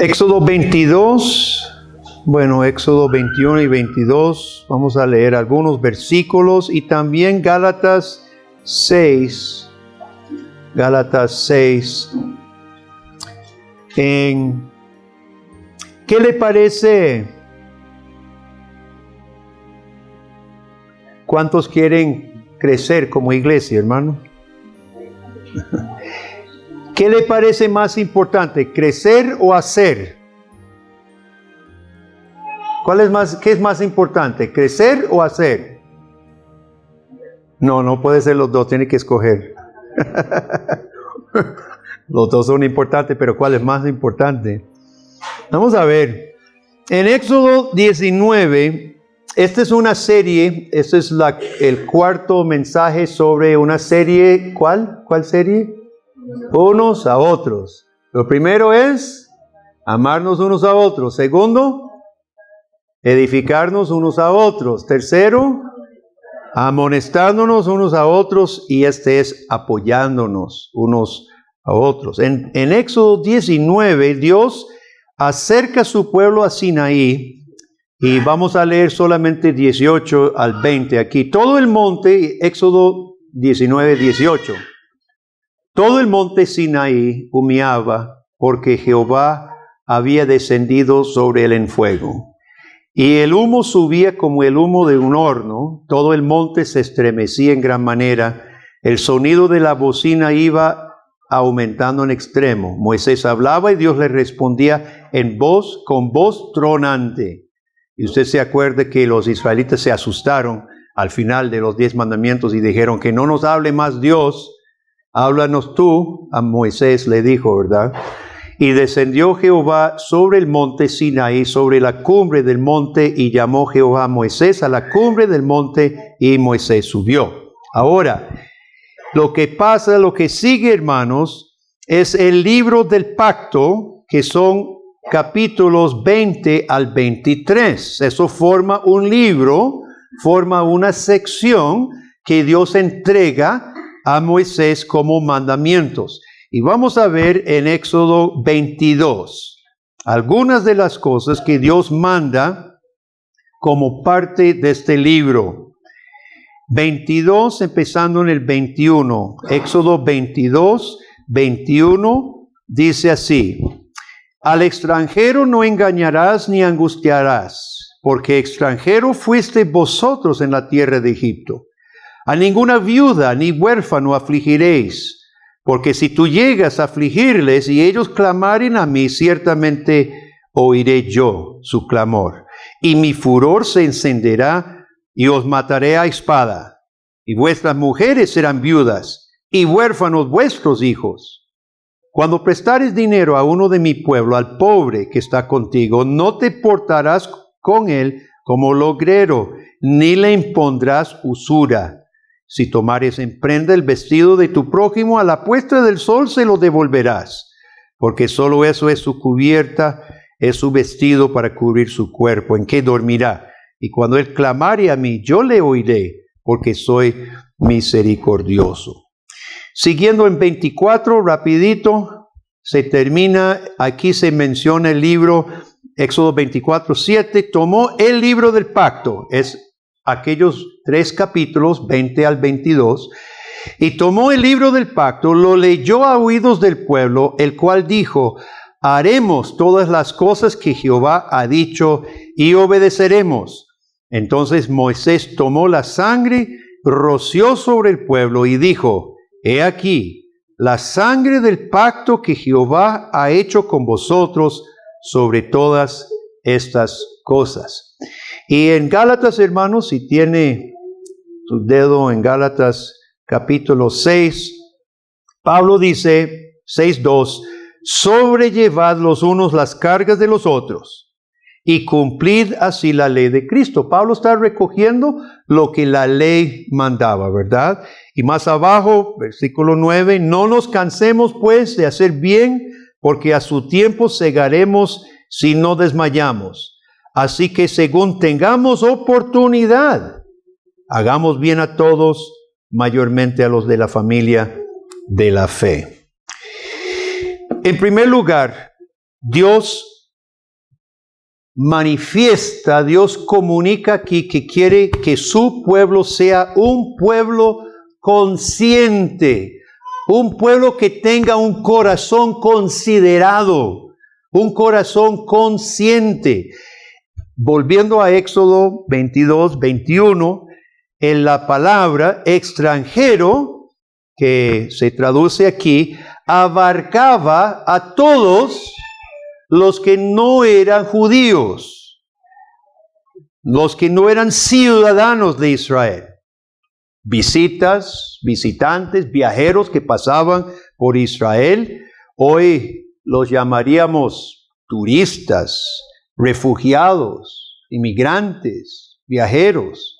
Éxodo 22, bueno, Éxodo 21 y 22, vamos a leer algunos versículos y también Gálatas 6, ¿qué le parece? ¿Cuántos quieren crecer como iglesia, hermano? ¿Qué le parece más importante, crecer o hacer? ¿Qué es más importante, crecer o hacer? No puede ser los dos, tiene que escoger. Los dos son importantes, pero ¿cuál es más importante? Vamos a ver. En Éxodo 19, esta es una serie, este es el cuarto mensaje sobre una serie. ¿Cuál serie? Unos a otros. Lo primero es amarnos unos a otros. Segundo, edificarnos unos a otros. Tercero, amonestándonos unos a otros. Y este es apoyándonos unos a otros. En Éxodo 19, Dios acerca a su pueblo a Sinaí. Y vamos a leer solamente 18 al 20 aquí. Todo el monte, Éxodo 19, 18. Todo el monte Sinaí humeaba porque Jehová había descendido sobre él en fuego. Y el humo subía como el humo de un horno. Todo el monte se estremecía en gran manera. El sonido de la bocina iba aumentando en extremo. Moisés hablaba y Dios le respondía con voz tronante. Y usted se acuerda que los israelitas se asustaron al final de los 10 mandamientos y dijeron que no nos hable más Dios. Háblanos tú, a Moisés le dijo, ¿verdad? Y descendió Jehová sobre el monte Sinaí, sobre la cumbre del monte, y llamó Jehová a Moisés a la cumbre del monte, y Moisés subió. Ahora, lo que sigue, hermanos, es el libro del pacto, que son capítulos 20 al 23. Eso forma un libro, forma una sección que Dios entrega a Moisés como mandamientos. Y vamos a ver en Éxodo 22 algunas de las cosas que Dios manda como parte de este libro. 22, empezando en el 21. Éxodo 22, 21, dice así: Al extranjero no engañarás ni angustiarás, porque extranjero fuiste vosotros en la tierra de Egipto. A ninguna viuda ni huérfano afligiréis, porque si tú llegas a afligirles y ellos clamaren a mí, ciertamente oiré yo su clamor. Y mi furor se encenderá y os mataré a espada. Y vuestras mujeres serán viudas y huérfanos vuestros hijos. Cuando prestares dinero a uno de mi pueblo, al pobre que está contigo, no te portarás con él como logrero, ni le impondrás usura. Si tomares en prenda el vestido de tu prójimo, a la puesta del sol se lo devolverás, porque solo eso es su cubierta, es su vestido para cubrir su cuerpo, en que dormirá. Y cuando él clamare a mí, yo le oiré, porque soy misericordioso. Siguiendo en 24, rapidito, se termina, aquí se menciona el libro, Éxodo 24, 7, tomó el libro del pacto, es aquellos 3 capítulos, 20 al 22, y tomó el libro del pacto, lo leyó a oídos del pueblo, el cual dijo: haremos todas las cosas que Jehová ha dicho y obedeceremos. Entonces Moisés tomó la sangre, roció sobre el pueblo y dijo: he aquí la sangre del pacto que Jehová ha hecho con vosotros sobre todas estas cosas. Y en Gálatas, hermanos, si tiene tu dedo en Gálatas capítulo 6, Pablo dice, 6:2, sobrellevad los unos las cargas de los otros y cumplid así la ley de Cristo. Pablo está recogiendo lo que la ley mandaba, ¿verdad? Y más abajo, versículo 9, no nos cansemos pues de hacer bien, porque a su tiempo segaremos si no desmayamos. Así que según tengamos oportunidad, hagamos bien a todos, mayormente a los de la familia de la fe. En primer lugar, Dios manifiesta, Dios comunica aquí que quiere que su pueblo sea un pueblo consciente, un pueblo que tenga un corazón considerado, un corazón consciente. Volviendo a Éxodo 22, 21, en la palabra extranjero, que se traduce aquí, abarcaba a todos los que no eran judíos, los que no eran ciudadanos de Israel. Visitantes, viajeros que pasaban por Israel, hoy los llamaríamos turistas, refugiados, inmigrantes, viajeros.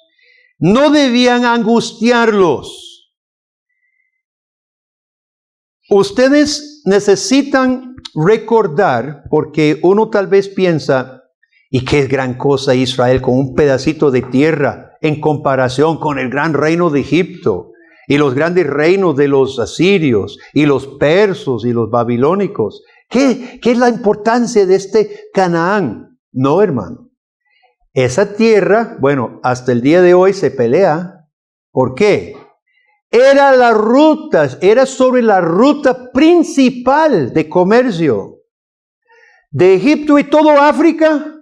No debían angustiarlos. Ustedes necesitan recordar, porque uno tal vez piensa, ¿y qué gran cosa Israel con un pedacito de tierra en comparación con el gran reino de Egipto y los grandes reinos de los asirios y los persos y los babilónicos? ¿Qué es la importancia de este Canaán? No, hermano. Esa tierra, bueno, hasta el día de hoy se pelea. ¿Por qué? Era sobre la ruta principal de comercio de Egipto y todo África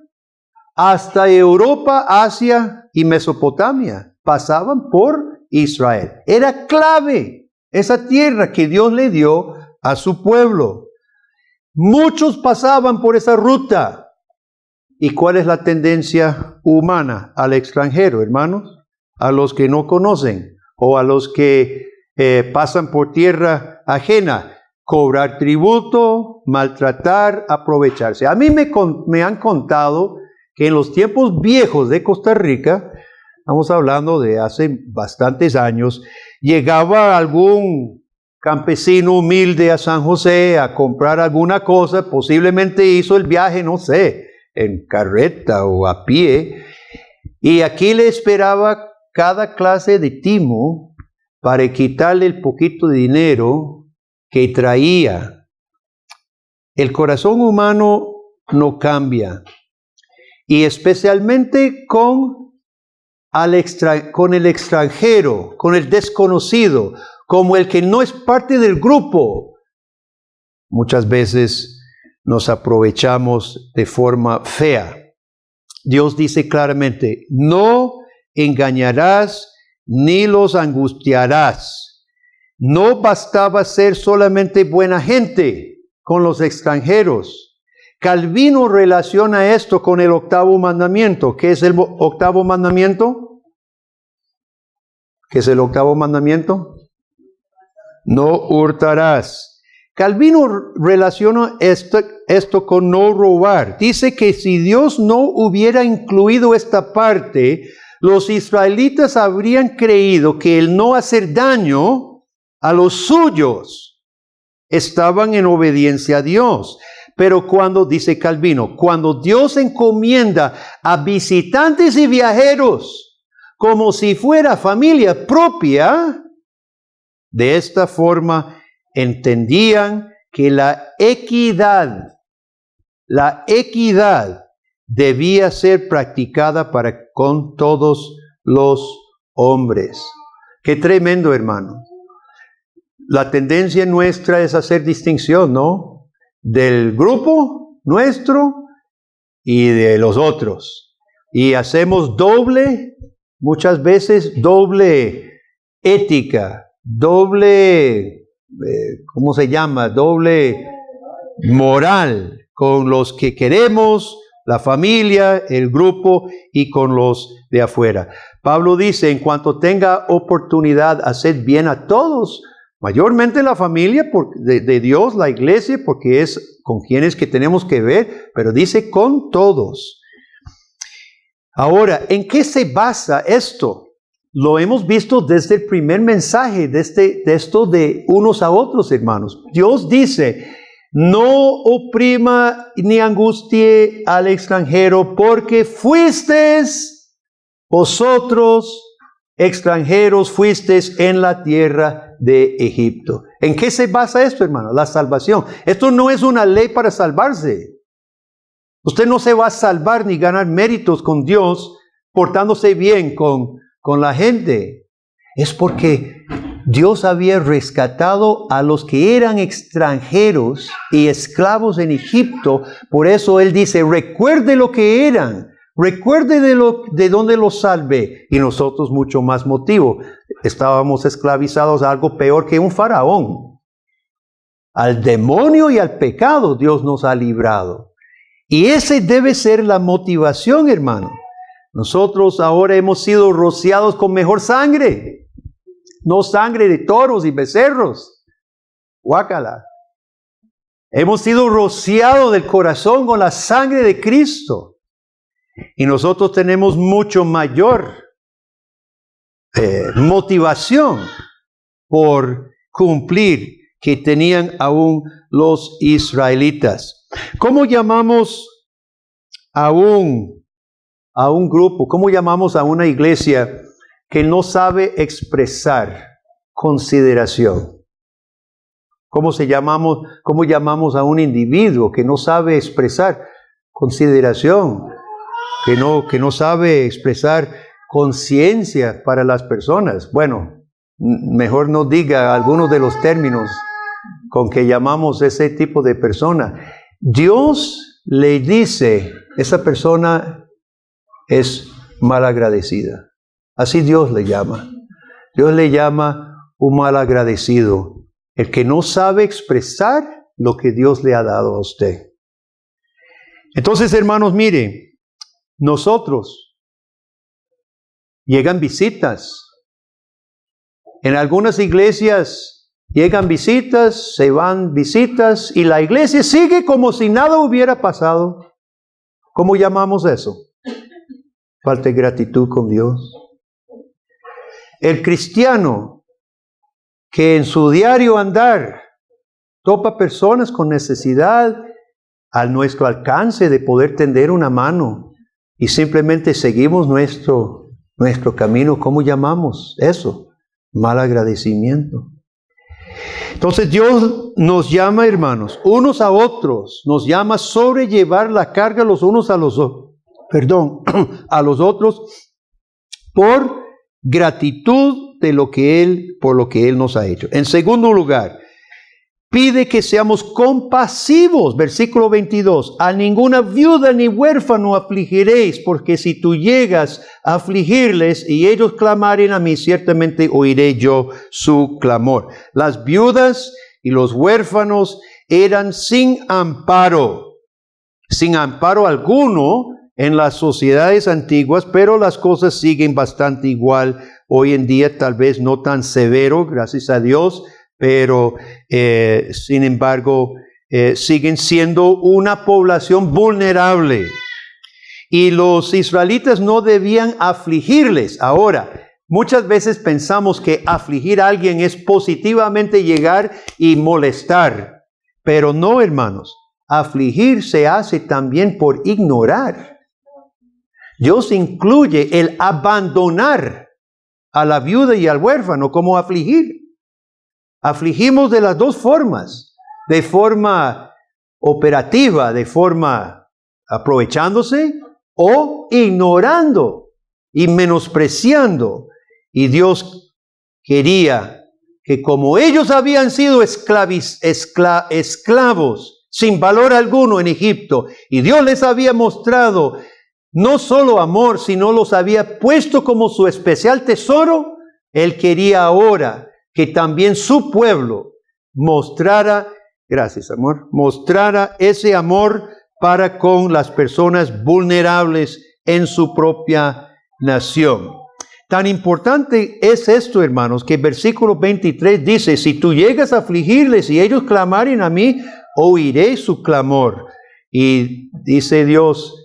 hasta Europa, Asia y Mesopotamia. Pasaban por Israel. Era clave esa tierra que Dios le dio a su pueblo. Muchos pasaban por esa ruta. ¿Y cuál es la tendencia humana al extranjero, hermanos? A los que no conocen o a los que pasan por tierra ajena. Cobrar tributo, maltratar, aprovecharse. A mí me han contado que en los tiempos viejos de Costa Rica, estamos hablando de hace bastantes años, llegaba algún campesino humilde a San José a comprar alguna cosa, posiblemente hizo el viaje, no sé, en carreta o a pie, y aquí le esperaba cada clase de timo para quitarle el poquito de dinero que traía. El corazón humano no cambia, y especialmente con el extranjero, con el desconocido, como el que no es parte del grupo. Muchas veces nos aprovechamos de forma fea. Dios dice claramente, no engañarás ni los angustiarás. No bastaba ser solamente buena gente con los extranjeros. Calvino relaciona esto con el octavo mandamiento. ¿Qué es el octavo mandamiento? ¿Qué es el octavo mandamiento? No hurtarás. Calvino relaciona esto con no robar. Dice que si Dios no hubiera incluido esta parte, los israelitas habrían creído que el no hacer daño a los suyos estaban en obediencia a Dios. Pero dice Calvino, cuando Dios encomienda a visitantes y viajeros como si fuera familia propia, de esta forma entendían que la equidad debía ser practicada con todos los hombres. Qué tremendo, hermano. La tendencia nuestra es hacer distinción, ¿no? Del grupo nuestro y de los otros. Y hacemos muchas veces doble ética, doble moral con los que queremos, la familia, el grupo y con los de afuera. Pablo dice, en cuanto tenga oportunidad, haced bien a todos, mayormente la familia de Dios, la iglesia, porque es con quienes que tenemos que ver, pero dice con todos. Ahora, ¿en qué se basa esto? Lo hemos visto desde el primer mensaje de esto de unos a otros, hermanos. Dios dice, no oprima ni angustie al extranjero, porque fuisteis vosotros extranjeros, fuisteis en la tierra de Egipto. ¿En qué se basa esto, hermano? La salvación. Esto no es una ley para salvarse. Usted no se va a salvar ni ganar méritos con Dios portándose bien con la gente. Es porque Dios había rescatado a los que eran extranjeros y esclavos en Egipto. Por eso Él dice, recuerde lo que eran. Recuerde de dónde los salvé. Y nosotros mucho más motivo. Estábamos esclavizados a algo peor que un faraón. Al demonio y al pecado Dios nos ha librado. Y ese debe ser la motivación, hermano. Nosotros ahora hemos sido rociados con mejor sangre. No sangre de toros y becerros. Guácala. Hemos sido rociados del corazón con la sangre de Cristo. Y nosotros tenemos mucho mayor motivación por cumplir que tenían aún los israelitas. ¿Cómo llamamos a un grupo? ¿Cómo llamamos a una iglesia que no sabe expresar consideración? ¿Cómo llamamos a un individuo que no sabe expresar consideración? Que no sabe expresar conciencia para las personas. Bueno, mejor no diga algunos de los términos con que llamamos ese tipo de persona. Dios le dice, esa persona es malagradecida. Así Dios le llama. Dios le llama un malagradecido. El que no sabe expresar lo que Dios le ha dado a usted. Entonces, hermanos, mire, nosotros llegan visitas. En algunas iglesias llegan visitas, se van visitas y la iglesia sigue como si nada hubiera pasado. ¿Cómo llamamos eso? Falta de gratitud con Dios. El cristiano que en su diario andar topa personas con necesidad a nuestro alcance de poder tender una mano y simplemente seguimos nuestro camino, ¿cómo llamamos eso? Mal agradecimiento. Entonces Dios nos llama, hermanos, unos a otros, nos llama a sobrellevar la carga los unos a los otros por gratitud por lo que Él nos ha hecho. En segundo lugar, pide que seamos compasivos. Versículo 22. A ninguna viuda ni huérfano afligiréis, porque si tú llegas a afligirles y ellos clamaren a mí, ciertamente oiré yo su clamor. Las viudas y los huérfanos eran sin amparo alguno en las sociedades antiguas, pero las cosas siguen bastante igual hoy en día, tal vez no tan severo, gracias a Dios, pero sin embargo siguen siendo una población vulnerable. Y los israelitas no debían afligirles. Ahora, muchas veces pensamos que afligir a alguien es positivamente llegar y molestar, pero no, hermanos. Afligir se hace también por ignorar. Dios incluye el abandonar a la viuda y al huérfano como afligir. Afligimos de las dos formas, de forma operativa, de forma aprovechándose o ignorando y menospreciando. Y Dios quería que como ellos habían sido esclavos sin valor alguno en Egipto, y Dios les había mostrado no solo amor, sino los había puesto como su especial tesoro, Él quería ahora que también su pueblo mostrara, gracias amor, mostrara ese amor para con las personas vulnerables en su propia nación. Tan importante es esto, hermanos, que el versículo 23 dice, si tú llegas a afligirles y ellos clamaren a mí, oiré su clamor. Y dice Dios,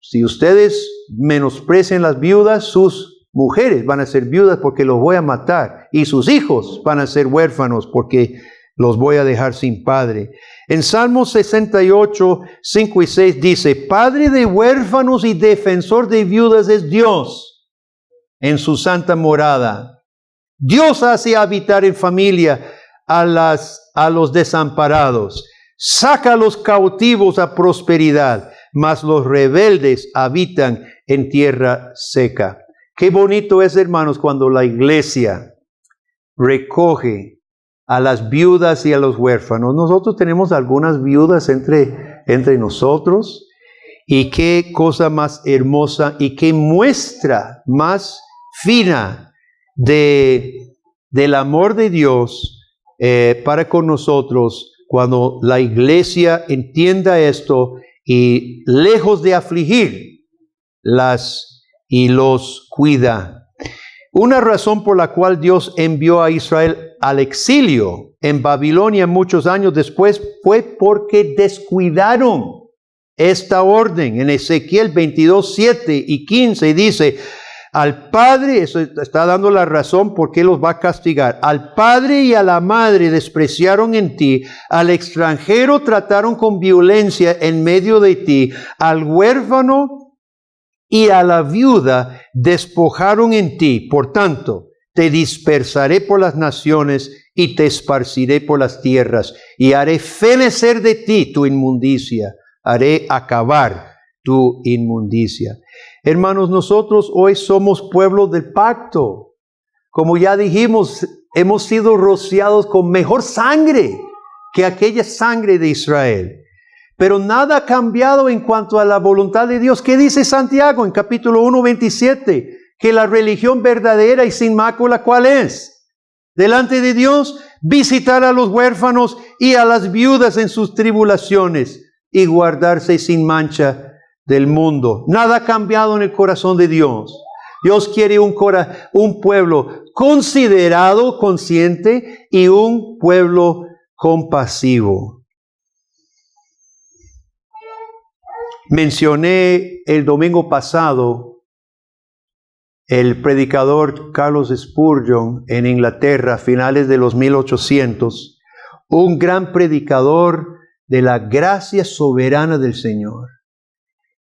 si ustedes menosprecian las viudas, sus mujeres van a ser viudas porque los voy a matar. Y sus hijos van a ser huérfanos porque los voy a dejar sin padre. En Salmos 68, 5 y 6 dice, Padre de huérfanos y defensor de viudas es Dios en su santa morada. Dios hace habitar en familia a los desamparados. Saca a los cautivos a prosperidad, mas los rebeldes habitan en tierra seca. Qué bonito es, hermanos, cuando la iglesia recoge a las viudas y a los huérfanos. Nosotros tenemos algunas viudas entre nosotros, y qué cosa más hermosa y qué muestra más fina del amor de Dios para con nosotros, cuando la iglesia entienda esto y lejos de afligir los cuida. Una razón por la cual Dios envió a Israel al exilio en Babilonia muchos años después fue porque descuidaron esta orden. En Ezequiel 22, 7 y 15 dice: al padre, eso está dando la razón por qué los va a castigar. Al padre y a la madre despreciaron en ti, al extranjero trataron con violencia en medio de ti, al huérfano y a la viuda despojaron en ti. Por tanto, te dispersaré por las naciones y te esparciré por las tierras, y haré fenecer de ti tu inmundicia, haré acabar tu inmundicia. Hermanos, nosotros hoy somos pueblo del pacto. Como ya dijimos, hemos sido rociados con mejor sangre que aquella sangre de Israel. Pero nada ha cambiado en cuanto a la voluntad de Dios. ¿Qué dice Santiago en capítulo 1, 27? Que la religión verdadera y sin mácula, ¿cuál es? Delante de Dios, visitar a los huérfanos y a las viudas en sus tribulaciones, y guardarse sin mancha del mundo. Nada ha cambiado en el corazón de Dios. Dios quiere un pueblo considerado, consciente, y un pueblo compasivo. Mencioné el domingo pasado el predicador Charles Spurgeon en Inglaterra, a finales de los 1800, un gran predicador de la gracia soberana del Señor.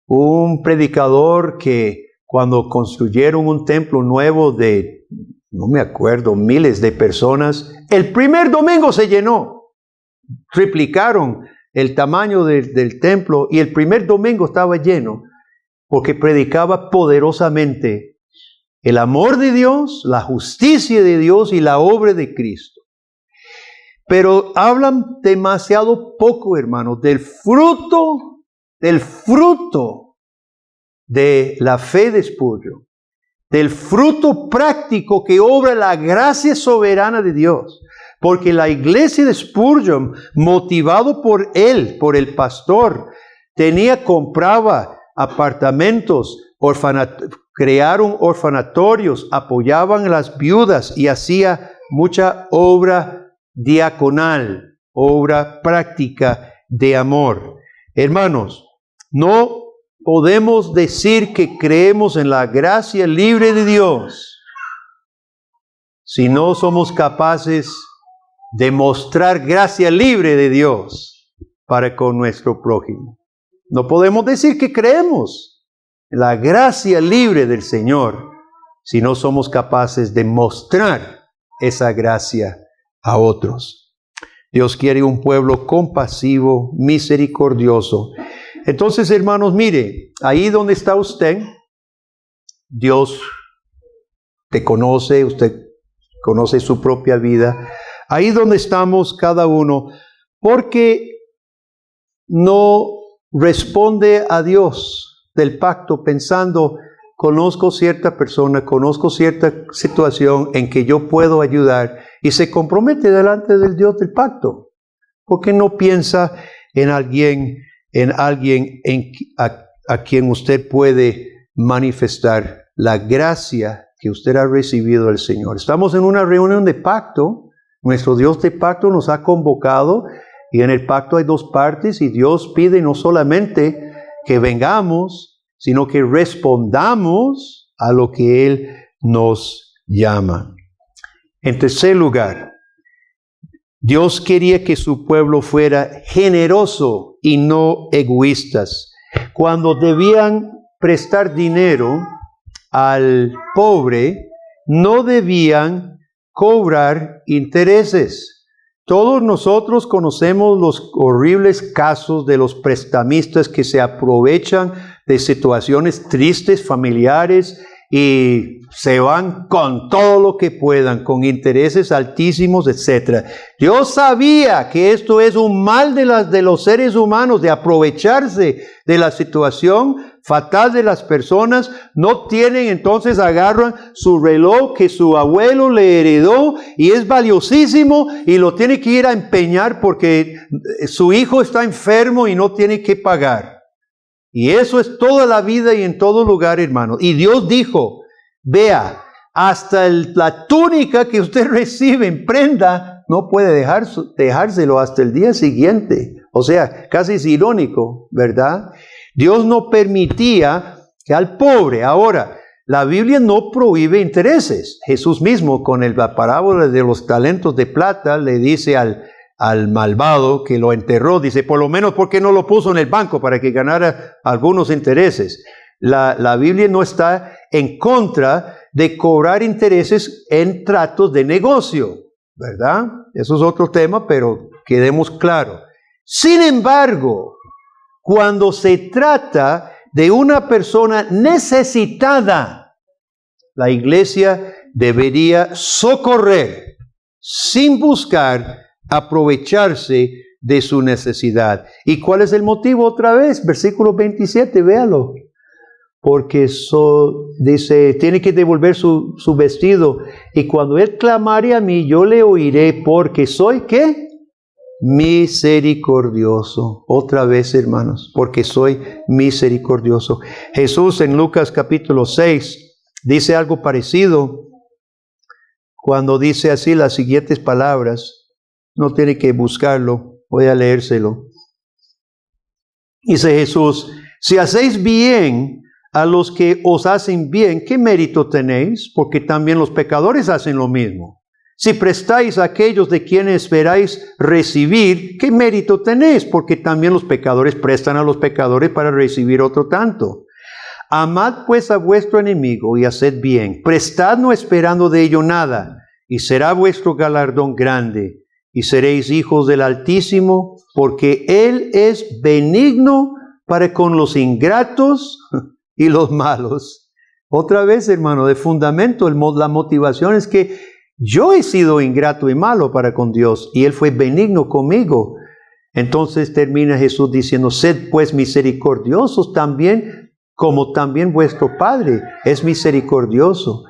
Un predicador que cuando construyeron un templo nuevo de, no me acuerdo, miles de personas, el primer domingo se llenó. Triplicaron el tamaño del templo y el primer domingo estaba lleno, porque predicaba poderosamente el amor de Dios, la justicia de Dios y la obra de Cristo. Pero hablan demasiado poco, hermanos, del fruto de la fe de Spurgeon, del fruto práctico que obra la gracia soberana de Dios. Porque la iglesia de Spurgeon, motivado por él, por el pastor, compraba apartamentos, crearon orfanatorios, apoyaban a las viudas y hacía mucha obra diaconal, obra práctica de amor. Hermanos, no podemos decir que creemos en la gracia libre de Dios si no somos capaces de mostrar gracia libre de Dios para con nuestro prójimo. No podemos decir que creemos en la gracia libre del Señor si no somos capaces de mostrar esa gracia a otros. Dios quiere un pueblo compasivo, misericordioso. Entonces, hermanos, mire, ahí donde está usted, Dios te conoce, usted conoce su propia vida. Ahí donde estamos cada uno, porque no responde a Dios del pacto pensando, conozco cierta persona, conozco cierta situación en que yo puedo ayudar, y se compromete delante del Dios del pacto, porque no piensa en alguien a quien usted puede manifestar la gracia que usted ha recibido del Señor. Estamos en una reunión de pacto. Nuestro Dios de pacto nos ha convocado, y en el pacto hay dos partes, y Dios pide no solamente que vengamos, sino que respondamos a lo que Él nos llama. En tercer lugar, Dios quería que su pueblo fuera generoso y no egoístas. Cuando debían prestar dinero al pobre, no debían cobrar intereses. Todos nosotros conocemos los horribles casos de los prestamistas que se aprovechan de situaciones tristes, familiares, y se van con todo lo que puedan, con intereses altísimos, etc. Dios sabía que esto es un mal de los seres humanos, de aprovecharse de la situación fatal de las personas. No tienen, entonces agarran su reloj que su abuelo le heredó y es valiosísimo y lo tiene que ir a empeñar porque su hijo está enfermo y no tiene que pagar. Y eso es toda la vida y en todo lugar, hermano. Y Dios dijo, vea, hasta la túnica que usted recibe en prenda, no puede dejárselo hasta el día siguiente. O sea, casi es irónico, ¿verdad? Dios no permitía que al pobre. Ahora, la Biblia no prohíbe intereses. Jesús mismo, con la parábola de los talentos de plata, le dice al malvado que lo enterró, dice, por lo menos, ¿por qué no lo puso en el banco para que ganara algunos intereses? La Biblia no está en contra de cobrar intereses en tratos de negocio, ¿verdad? Eso es otro tema, pero quedemos claros. Sin embargo, cuando se trata de una persona necesitada, la iglesia debería socorrer sin buscar aprovecharse de su necesidad. ¿Y cuál es el motivo? Otra vez, versículo 27, véalo. Porque dice, tiene que devolver su vestido. Y cuando él clamare a mí, yo le oiré, porque soy, ¿qué? Misericordioso. Otra vez, hermanos, porque soy misericordioso. Jesús en Lucas capítulo 6 dice algo parecido cuando dice así las siguientes palabras. No tiene que buscarlo, voy a leérselo. Dice Jesús, si hacéis bien a los que os hacen bien, ¿qué mérito tenéis? Porque también los pecadores hacen lo mismo. Si prestáis a aquellos de quienes esperáis recibir, ¿qué mérito tenéis? Porque también los pecadores prestan a los pecadores para recibir otro tanto. Amad pues a vuestro enemigo y haced bien. Prestad no esperando de ello nada, y será vuestro galardón grande. Y seréis hijos del Altísimo, porque Él es benigno para con los ingratos y los malos. Otra vez, hermano, de fundamento, la motivación es que yo he sido ingrato y malo para con Dios, y Él fue benigno conmigo. Entonces termina Jesús diciendo, sed pues misericordiosos también, como también vuestro Padre es misericordioso.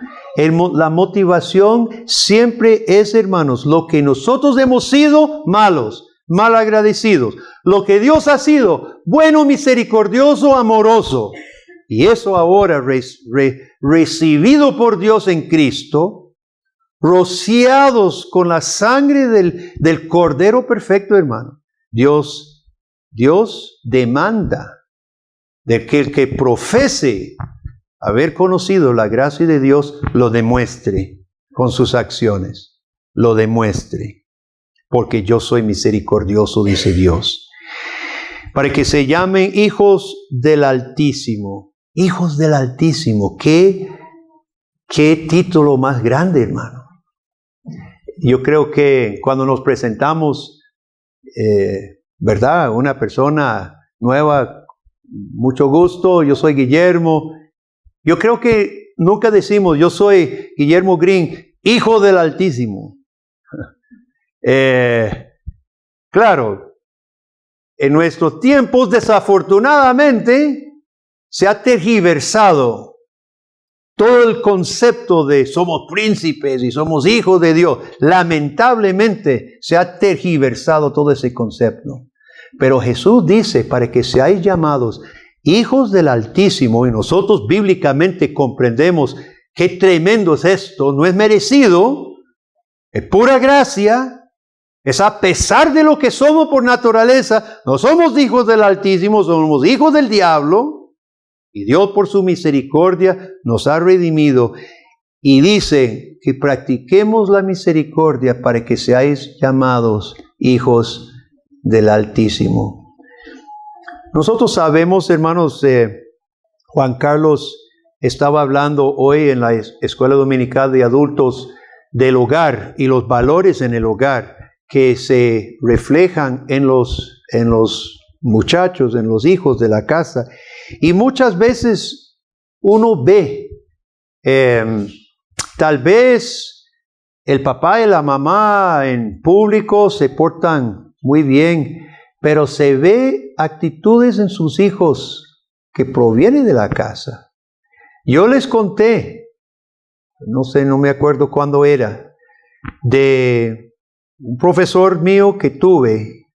La motivación siempre es, hermanos, lo que nosotros hemos sido malos, malagradecidos. Lo que Dios ha sido, bueno, misericordioso, amoroso. Y eso ahora recibido por Dios en Cristo, rociados con la sangre del Cordero perfecto, hermano. Dios demanda de que el que profese haber conocido la gracia de Dios, lo demuestre con sus acciones, lo demuestre, porque yo soy misericordioso, dice Dios, para que se llamen hijos del Altísimo. Hijos del Altísimo, qué título más grande, hermano. Yo creo que cuando nos presentamos, ¿verdad? Una persona nueva, mucho gusto, yo soy Guillermo. Yo creo que nunca decimos, yo soy Guillermo Green, hijo del Altísimo. Claro, en nuestros tiempos, desafortunadamente, se ha tergiversado todo el concepto de somos príncipes y somos hijos de Dios. Lamentablemente, se ha tergiversado todo ese concepto. Pero Jesús dice, para que seáis llamados hijos del Altísimo, y nosotros bíblicamente comprendemos qué tremendo es esto, no es merecido, es pura gracia, es a pesar de lo que somos por naturaleza, no somos hijos del Altísimo, somos hijos del diablo, y Dios por su misericordia nos ha redimido, y dice que practiquemos la misericordia para que seáis llamados hijos del Altísimo. Nosotros sabemos, hermanos, Juan Carlos estaba hablando hoy en la Escuela Dominical de Adultos del hogar y los valores en el hogar. que se reflejan en los muchachos, en los hijos de la casa. Y muchas veces uno ve, tal vez el papá y la mamá en público se portan muy bien, pero se ve actitudes en sus hijos que provienen de la casa. Yo les conté, no sé, no me acuerdo cuándo era, de un profesor mío que tuve,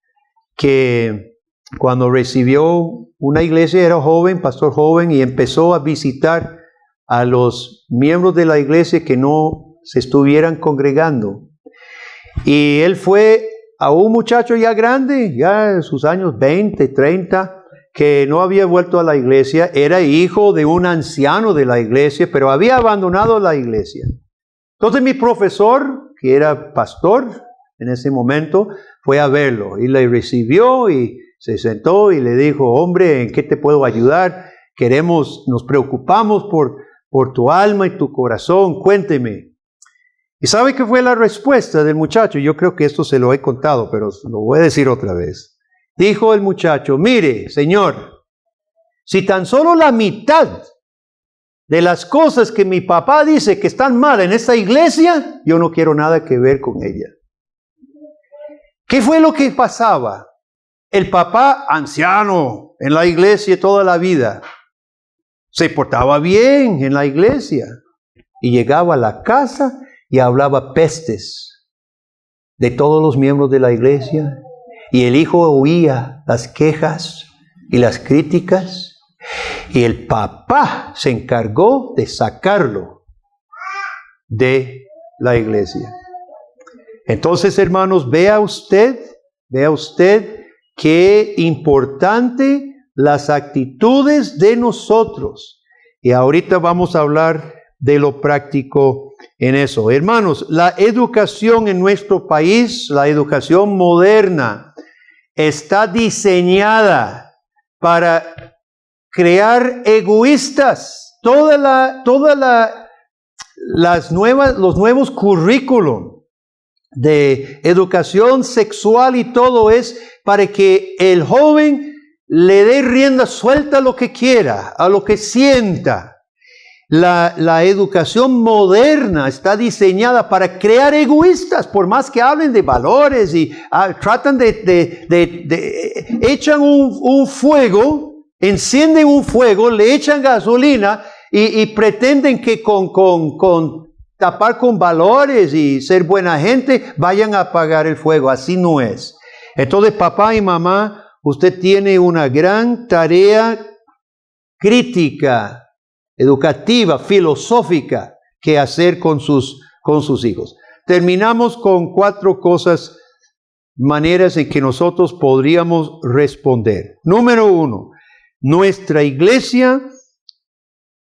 que cuando recibió una iglesia era joven, pastor joven, y empezó a visitar a los miembros de la iglesia que no se estuvieran congregando. Y él fue a un muchacho ya grande, ya en sus años 20, 30, que no había vuelto a la iglesia, era hijo de un anciano de la iglesia, pero había abandonado la iglesia. Entonces mi profesor, que era pastor en ese momento, fue a verlo y le recibió y se sentó y le dijo: hombre, ¿en qué te puedo ayudar? Nos preocupamos por tu alma y tu corazón, cuénteme. ¿Y sabe qué fue la respuesta del muchacho? Yo creo que esto se lo he contado, pero lo voy a decir otra vez. Dijo el muchacho: mire, señor, si tan solo la mitad de las cosas que mi papá dice que están mal en esta iglesia, yo no quiero nada que ver con ella. ¿Qué fue lo que pasaba? El papá, anciano en la iglesia toda la vida, se portaba bien en la iglesia y llegaba a la casa y hablaba pestes de todos los miembros de la iglesia, y el hijo oía las quejas y las críticas, y el papá se encargó de sacarlo de la iglesia. Entonces, hermanos, vea usted qué importante las actitudes de nosotros. Y ahorita vamos a hablar de lo práctico en eso. Hermanos, la educación en nuestro país, la educación moderna, está diseñada para crear egoístas. Los nuevos currículum de educación sexual y todo es para que el joven le dé rienda suelta a lo que quiera, a lo que sienta. La educación moderna está diseñada para crear egoístas, por más que hablen de valores y tratan echan un fuego, encienden un fuego, le echan gasolina y pretenden que con tapar con valores y ser buena gente vayan a apagar el fuego. Así no es. Entonces, papá y mamá, usted tiene una gran tarea crítica, educativa, filosófica que hacer con sus hijos. Terminamos con 4 maneras en que nosotros podríamos responder. Número 1, nuestra iglesia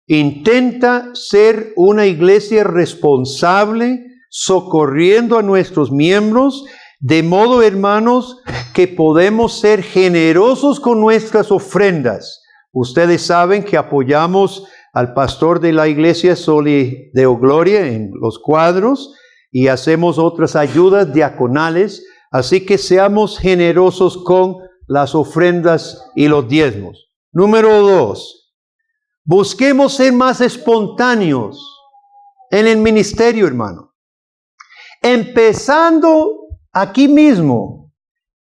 intenta ser una iglesia responsable, socorriendo a nuestros miembros, de modo, hermanos, que podemos ser generosos con nuestras ofrendas. Ustedes saben que apoyamos al pastor de la iglesia Soli Deo Gloria en los cuadros y hacemos otras ayudas diaconales, así que seamos generosos con las ofrendas y los diezmos. Número 2, busquemos ser más espontáneos en el ministerio, hermano. Empezando aquí mismo.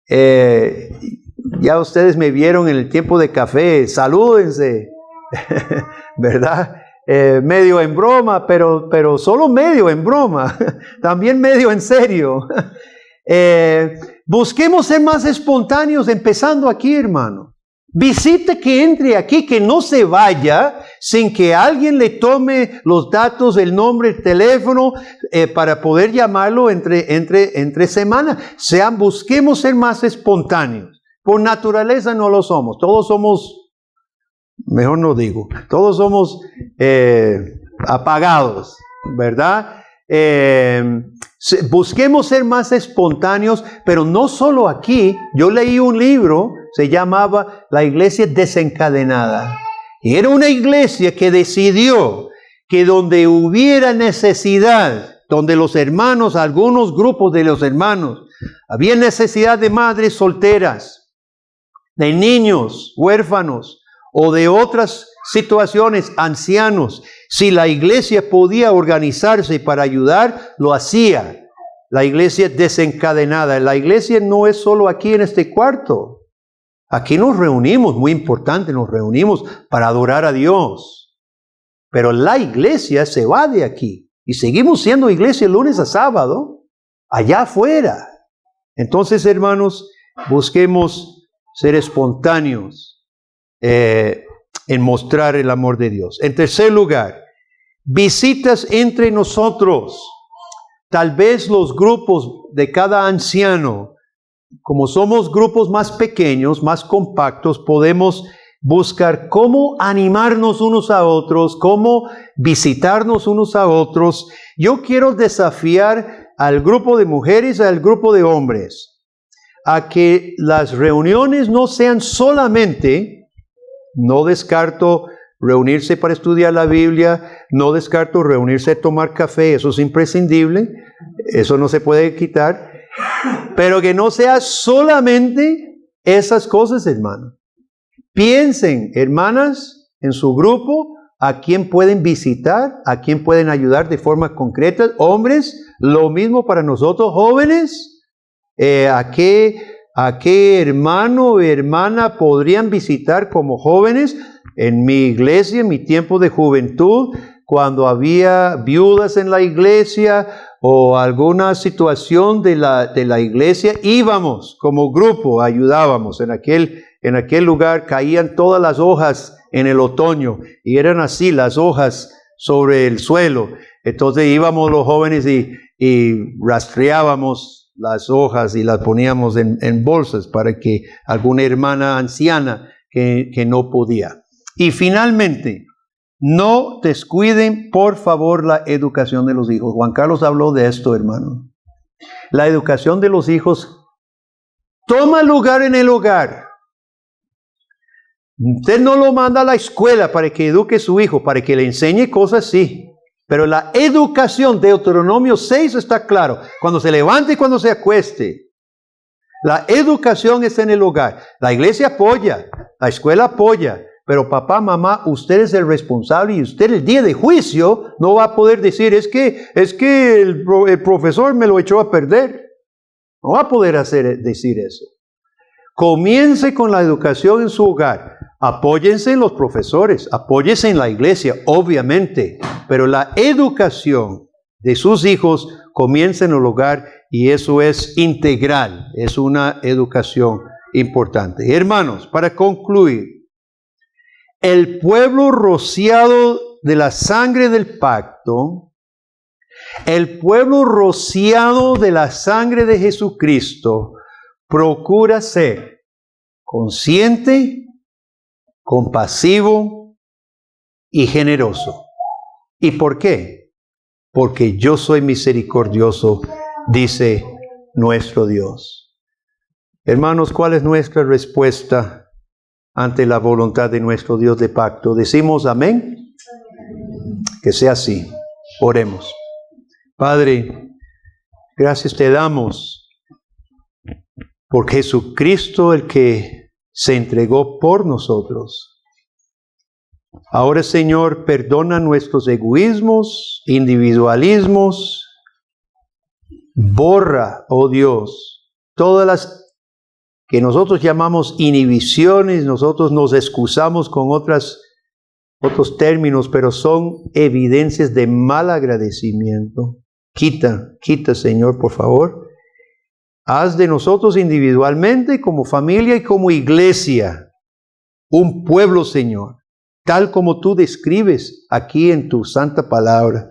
Ya ustedes me vieron en el tiempo de café, salúdense. ¿Verdad? Medio en broma, pero solo medio en broma, también medio en serio. Busquemos ser más espontáneos empezando aquí, hermano. Visite que entre aquí, que no se vaya sin que alguien le tome los datos, el nombre, el teléfono, para poder llamarlo entre semana. Busquemos ser más espontáneos. Por naturaleza no lo somos, todos somos... Mejor no digo. Todos somos apagados, ¿verdad? Busquemos ser más espontáneos, pero no solo aquí. Yo leí un libro, se llamaba La Iglesia Desencadenada. Y era una iglesia que decidió que donde hubiera necesidad, donde los hermanos, algunos grupos de los hermanos, Había necesidad de madres solteras, de niños huérfanos o de otras situaciones, ancianos. Si la iglesia podía organizarse para ayudar, lo hacía. La iglesia desencadenada. La iglesia no es solo aquí en este cuarto. Aquí nos reunimos, muy importante, nos reunimos para adorar a Dios. Pero la iglesia se va de aquí. Y seguimos siendo iglesia lunes a sábado, allá afuera. Entonces, hermanos, busquemos ser espontáneos en mostrar el amor de Dios. En tercer lugar, visitas entre nosotros. Tal vez los grupos de cada anciano, como somos grupos más pequeños, más compactos, podemos buscar cómo animarnos unos a otros, cómo visitarnos unos a otros. Yo quiero desafiar al grupo de mujeres, al grupo de hombres, a que las reuniones no sean solamente, no descarto reunirse para estudiar la Biblia, no descarto reunirse a tomar café, eso es imprescindible, eso no se puede quitar, pero que no sea solamente esas cosas, hermano. Piensen, hermanas, en su grupo, a quién pueden visitar, a quién pueden ayudar de forma concreta. Hombres, lo mismo para nosotros, jóvenes, a qué hermano o hermana podrían visitar como jóvenes. En mi iglesia, en mi tiempo de juventud, cuando había viudas en la iglesia o alguna situación de la iglesia, íbamos como grupo, ayudábamos. En aquel lugar caían todas las hojas en el otoño y eran así las hojas sobre el suelo. Entonces íbamos los jóvenes y rastreábamos las hojas y las poníamos en bolsas para que alguna hermana anciana que no podía. Y finalmente, no descuiden, por favor, la educación de los hijos. Juan Carlos habló de esto, hermano. La educación de los hijos toma lugar en el hogar. Usted no lo manda a la escuela para que eduque a su hijo, para que le enseñe cosas, sí. Pero la educación, Deuteronomio 6 está claro. Cuando se levante y cuando se acueste. La educación está en el hogar. La iglesia apoya, la escuela apoya. Pero papá, mamá, usted es el responsable y usted el día de juicio no va a poder decir, es que el profesor me lo echó a perder. No va a poder decir eso. Comience con la educación en su hogar. Apóyense en los profesores, apóyense en la iglesia, obviamente. Pero la educación de sus hijos comienza en el hogar y eso es integral. Es una educación importante. Hermanos, para concluir. El pueblo rociado de la sangre del pacto, el pueblo rociado de la sangre de Jesucristo, procura ser consciente, compasivo y generoso. ¿Y por qué? Porque yo soy misericordioso, dice nuestro Dios. Hermanos, ¿cuál es nuestra respuesta ante la voluntad de nuestro Dios de pacto? ¿Decimos amén? Que sea así. Oremos. Padre, gracias te damos por Jesucristo, el que se entregó por nosotros. Ahora, Señor, perdona nuestros egoísmos, individualismos. Borra, oh Dios, todas las que nosotros llamamos inhibiciones. Nosotros nos excusamos con otros términos, pero son evidencias de mal agradecimiento. Quita, Señor, por favor. Haz de nosotros individualmente, como familia y como iglesia, un pueblo, Señor, tal como tú describes aquí en tu santa palabra.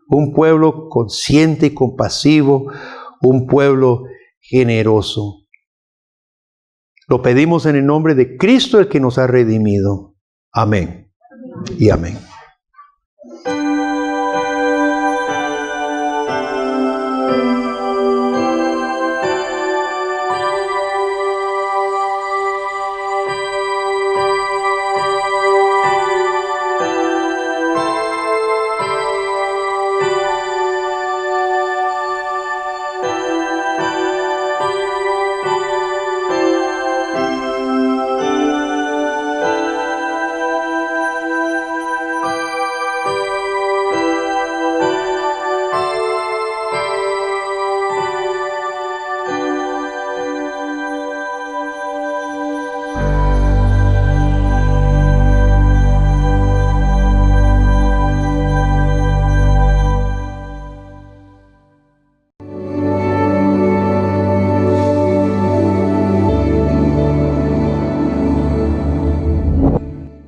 Un pueblo consciente y compasivo, un pueblo generoso. Lo pedimos en el nombre de Cristo, el que nos ha redimido. Amén y amén.